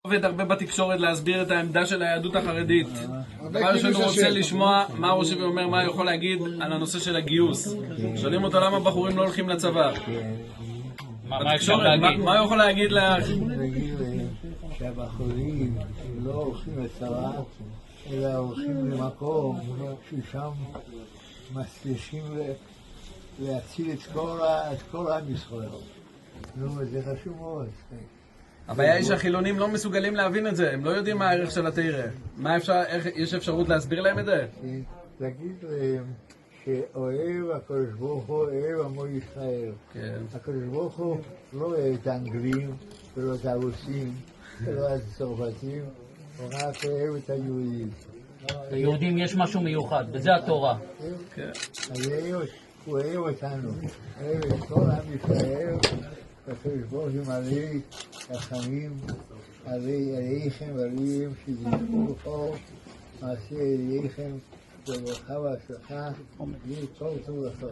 עובד הרבה בתקשורת להסביר את העמדה של היהדות החרדית. דבר ראשון הוא רוצה לשמוע מה ראש אומר, מה הוא יכול להגיד על הנושא של הגיוס. שואלים אותו למה בחורים לא הולכים לצבא. מה אפשר להגיד? מה הוא יכול להגיד שהבחורים לא הולכים לצבא, אלא הולכים למקום ששם מצליחים להציל את כל עם ישראל. נו, זה חשוב מאוד. הבעיה היא שהחילונים לא מסוגלים להבין את זה, הם לא יודעים מה הערך של התורה. יש אפשרות להסביר להם את זה? להגיד להם שאוהב הקדוש ברוך הוא, אוהב עמו ישראל. הקדוש ברוך הוא לא אוהב את האנגלים ולא את הרוסים ולא את הצרפתים, הוא רק אוהב את היהודים. ליהודים יש משהו מיוחד, וזה התורה. הוא אוהב אותנו, אוהב את כל עם ישראל. הקדוש ברוך הוא מלא רחמים עליכם ועליהם שתזכו בכל מעשה ידיכם וברכה והצלחה, יהיה כל טוב לכם.